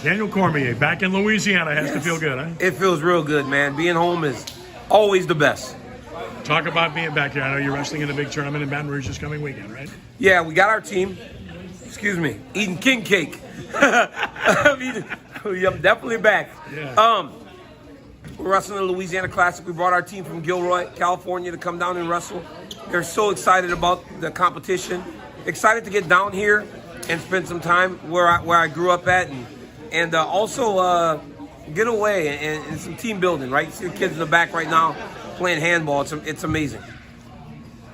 Daniel Cormier, back in Louisiana, has to feel good, huh? It feels real good, man. Being home is always the best. Talk about being back here. I know you're wrestling in a big tournament in Baton Rouge this coming weekend, right? Yeah, we got our team. Excuse me, eating king cake. I'm definitely back. Yeah. We're wrestling the Louisiana Classic. We brought our team from Gilroy, California, to come down and wrestle. They're so excited about the competition. Excited to get down here and spend some time where I grew up at, and also get away and some team building. Right, you see the kids in the back right now playing handball. It's amazing.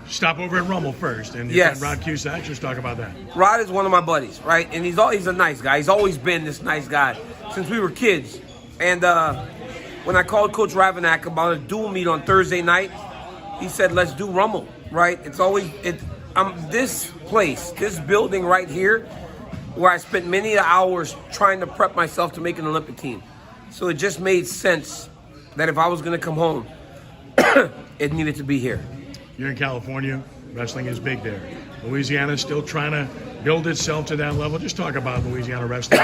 Stop over at Rummel first, and yes. Rod Cusack. Just talk about that. Rod is one of my buddies, right? And he's a nice guy. He's always been this nice guy since we were kids. And when I called Coach Ravanack about a dual meet on Thursday night, he said, "Let's do Rummel." Right? It's always this place, this building right here, where I spent many hours trying to prep myself to make an Olympic team. So it just made sense that if I was going to come home, it needed to be here. You're in California. Wrestling is big there. Louisiana is still trying to build itself to that level. Just talk about Louisiana wrestling,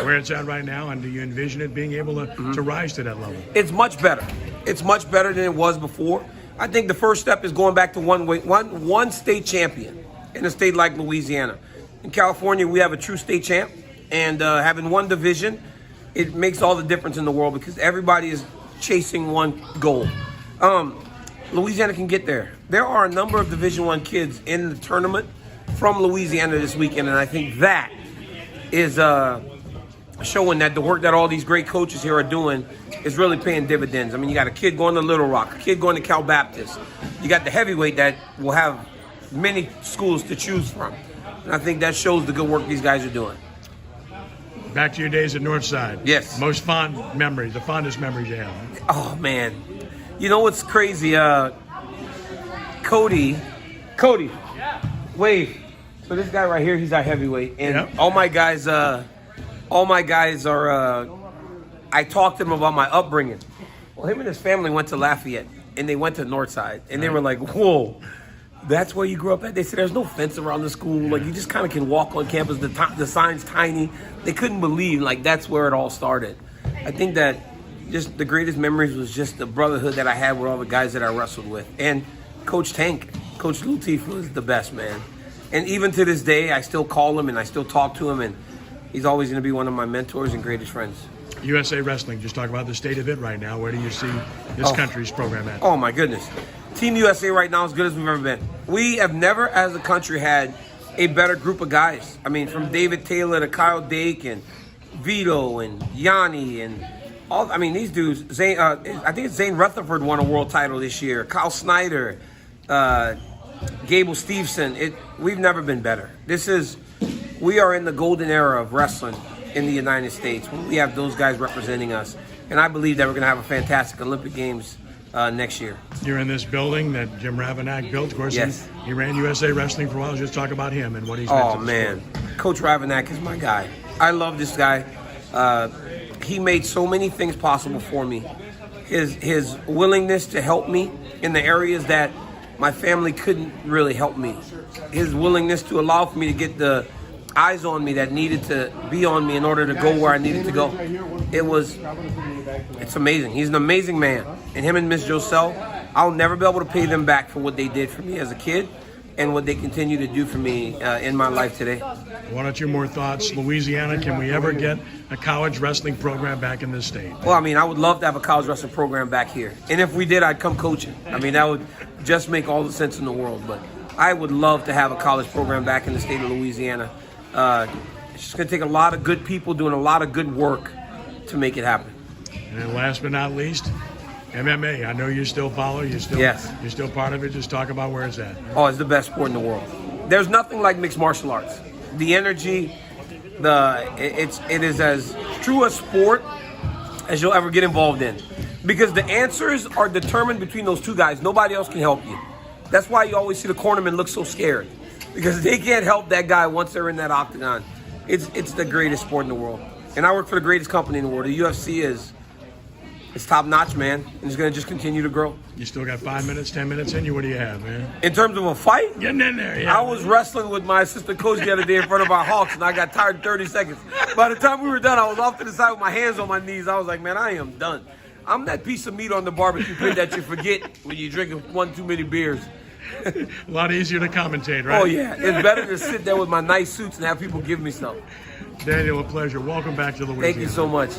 where it's at right now, and do you envision it being able to rise to that level? It's much better. It's much better than it was before. I think the first step is going back to one state champion in a state like Louisiana. In California, we have a true state champ, and having one division, it makes all the difference in the world because everybody is chasing one goal. Louisiana can get there. There are a number of Division I kids in the tournament from Louisiana this weekend, and I think that is showing that the work that all these great coaches here are doing is really paying dividends. I mean, you got a kid going to Little Rock, a kid going to Cal Baptist. You got the heavyweight that will have many schools to choose from. And I think that shows the good work these guys are doing. Back to your days at Northside. Yes. Most fond memories, the fondest memories you have. Oh, man. You know what's crazy? Cody, wave. So this guy right here, he's our heavyweight. And all my guys are, I talked to them about my upbringing. Well, him and his family went to Lafayette, and they went to Northside. And they were like, whoa, that's where you grew up at? They said, there's no fence around the school. Like, you just kind of can walk on campus. The sign's tiny. They couldn't believe, like, that's where it all started. I think that just the greatest memories was just the brotherhood that I had with all the guys that I wrestled with. And Coach Tank, Coach Luteef was the best, man. And even to this day, I still call him and I still talk to him, and he's always going to be one of my mentors and greatest friends. USA Wrestling, just talk about the state of it right now. Where do you see this country's program at? Oh, my goodness. Team USA right now is as good as we've ever been. We have never, as a country, had a better group of guys. I mean, from David Taylor to Kyle Dake and Vito and Yanni and all. I mean, these dudes. Zane, I think it's Zane Rutherford won a world title this year. Kyle Snyder, Gable Steveson. We've never been better. We are in the golden era of wrestling in the United States when we have those guys representing us. And I believe that we're going to have a fantastic Olympic Games next year. You're in this building that Jim Ravanack built. Of course, yes. He ran USA Wrestling for a while. Just talk about him and what he's meant to the man. sport. Coach Ravanack is my guy. I love this guy. He made so many things possible for me. His willingness to help me in the areas that my family couldn't really help me. His willingness to allow for me to get the eyes on me that needed to be on me in order to go where I needed to go. It's amazing. He's an amazing man. And him and Miss Joselle, I'll never be able to pay them back for what they did for me as a kid and what they continue to do for me in my life today. One or two more thoughts. Louisiana, can we ever get a college wrestling program back in this state? Well, I mean, I would love to have a college wrestling program back here. And if we did, I'd come coaching. I mean, that would just make all the sense in the world. But I would love to have a college program back in the state of Louisiana. It's just going to take a lot of good people doing a lot of good work to make it happen. And then last but not least, MMA. I know you still follow. You're still part of it. Just talk about where it's at. Oh, it's the best sport in the world. There's nothing like mixed martial arts. The energy, it is as true a sport as you'll ever get involved in. Because the answers are determined between those two guys. Nobody else can help you. That's why you always see the cornermen look so scared. Because they can't help that guy once they're in that octagon. It's the greatest sport in the world. And I work for the greatest company in the world. The UFC is It's top notch, man, and it's gonna just continue to grow. You still got 5 minutes, 10 minutes in you. What do you have, man? In terms of a fight, Getting in there, yeah. I was wrestling with my assistant coach the other day in front of our Hawks, and I got tired in 30 seconds. By the time we were done, I was off to the side with my hands on my knees. I was like, man, I am done. I'm that piece of meat on the barbecue pit that you forget when you're drinking one too many beers. A lot easier to commentate, right? Oh, yeah. It's better to sit there with my nice suits and have people give me stuff. Daniel, a pleasure. Welcome back to Louisiana. Thank you so much.